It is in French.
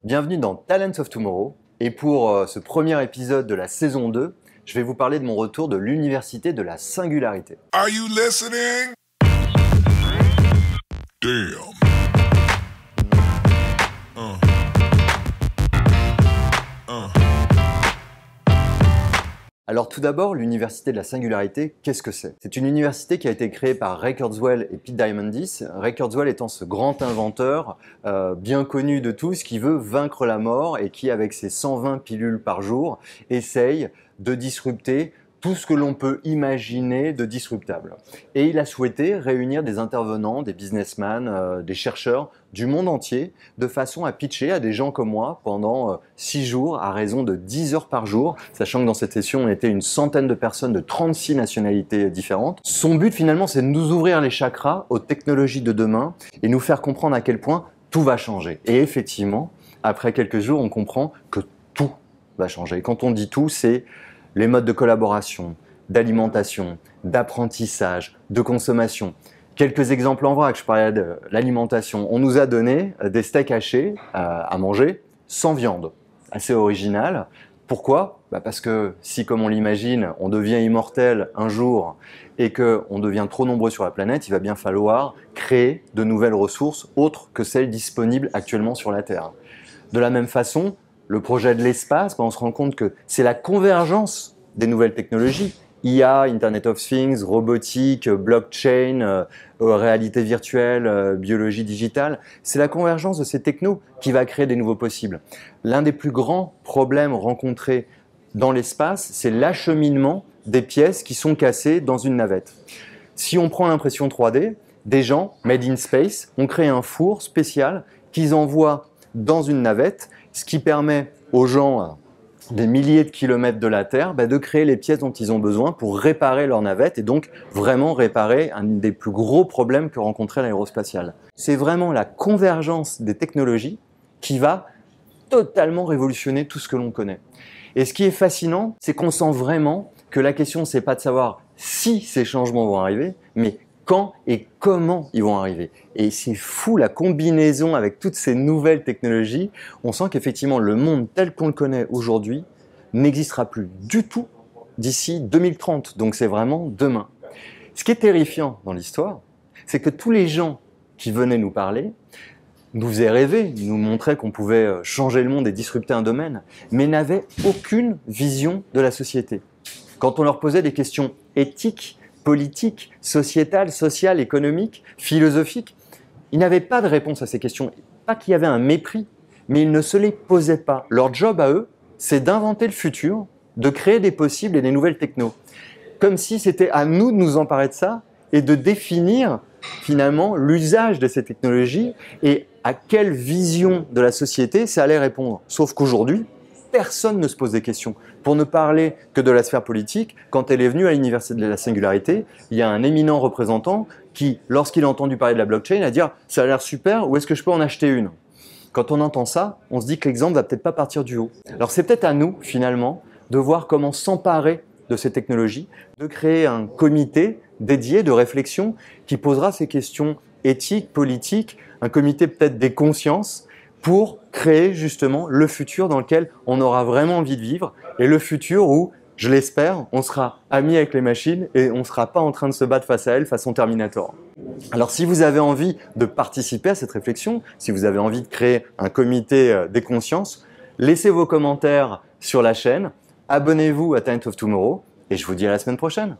Bienvenue dans Talents of Tomorrow et pour ce premier épisode de la saison 2, je vais vous parler de mon retour de l'Université de la Singularité. Are you listening? Damn. Alors tout d'abord, l'Université de la Singularité, qu'est-ce que c'est? C'est une université qui a été créée par Ray Kurzweil et Pete Diamandis. Ray Kurzweil étant ce grand inventeur bien connu de tous qui veut vaincre la mort et qui, avec ses 120 pilules par jour, essaye de disrupter tout ce que l'on peut imaginer de disruptable. Et il a souhaité réunir des intervenants, des businessmen, des chercheurs du monde entier, de façon à pitcher à des gens comme moi pendant 6 jours, à raison de 10 heures par jour, sachant que dans cette session, on était une centaine de personnes de 36 nationalités différentes. Son but finalement, c'est de nous ouvrir les chakras aux technologies de demain et nous faire comprendre à quel point tout va changer. Et effectivement, après quelques jours, on comprend que tout va changer. Et quand on dit tout, c'est les modes de collaboration, d'alimentation, d'apprentissage, de consommation. Quelques exemples en vrac, je parlais de l'alimentation. On nous a donné des steaks hachés à manger sans viande. Assez original. Pourquoi? Parce que si, comme on l'imagine, on devient immortel un jour et qu'on devient trop nombreux sur la planète, il va bien falloir créer de nouvelles ressources autres que celles disponibles actuellement sur la Terre. De la même façon, le projet de l'espace, on se rend compte que c'est la convergence des nouvelles technologies, IA, Internet of Things, robotique, blockchain, réalité virtuelle, biologie digitale. C'est la convergence de ces technos qui va créer des nouveaux possibles. L'un des plus grands problèmes rencontrés dans l'espace, c'est l'acheminement des pièces qui sont cassées dans une navette. Si on prend l'impression 3D, des gens, made in space, ont créé un four spécial qu'ils envoient dans une navette, ce qui permet aux gens des milliers de kilomètres de la Terre de créer les pièces dont ils ont besoin pour réparer leur navette et donc vraiment réparer un des plus gros problèmes que rencontrait l'aérospatiale. C'est vraiment la convergence des technologies qui va totalement révolutionner tout ce que l'on connaît. Et ce qui est fascinant, c'est qu'on sent vraiment que la question, c'est pas de savoir si ces changements vont arriver, mais quand et comment ils vont arriver. Et c'est fou la combinaison avec toutes ces nouvelles technologies. On sent qu'effectivement le monde tel qu'on le connaît aujourd'hui n'existera plus du tout d'ici 2030. Donc c'est vraiment demain. Ce qui est terrifiant dans l'histoire, c'est que tous les gens qui venaient nous parler nous faisaient rêver, nous montraient qu'on pouvait changer le monde et disrupter un domaine, mais n'avaient aucune vision de la société. Quand on leur posait des questions éthiques, politique, sociétale, sociale, économique, philosophique. Ils n'avaient pas de réponse à ces questions. Pas qu'il y avait un mépris, mais ils ne se les posaient pas. Leur job à eux, c'est d'inventer le futur, de créer des possibles et des nouvelles technos. Comme si c'était à nous de nous emparer de ça et de définir finalement l'usage de ces technologies et à quelle vision de la société ça allait répondre. Sauf qu'aujourd'hui, personne ne se pose des questions. Pour ne parler que de la sphère politique, quand elle est venue à l'Université de la Singularité, il y a un éminent représentant qui, lorsqu'il a entendu parler de la blockchain, a dit « ça a l'air super, où est-ce que je peux en acheter une ?» Quand on entend ça, on se dit que l'exemple va peut-être pas partir du haut. Alors c'est peut-être à nous, finalement, de voir comment s'emparer de ces technologies, de créer un comité dédié de réflexion qui posera ces questions éthiques, politiques, un comité peut-être des consciences, pour créer justement le futur dans lequel on aura vraiment envie de vivre et le futur où, je l'espère, on sera amis avec les machines et on ne sera pas en train de se battre face à elles façon Terminator. Alors si vous avez envie de participer à cette réflexion, si vous avez envie de créer un comité des consciences, laissez vos commentaires sur la chaîne, abonnez-vous à Talents of Tomorrow et je vous dis à la semaine prochaine.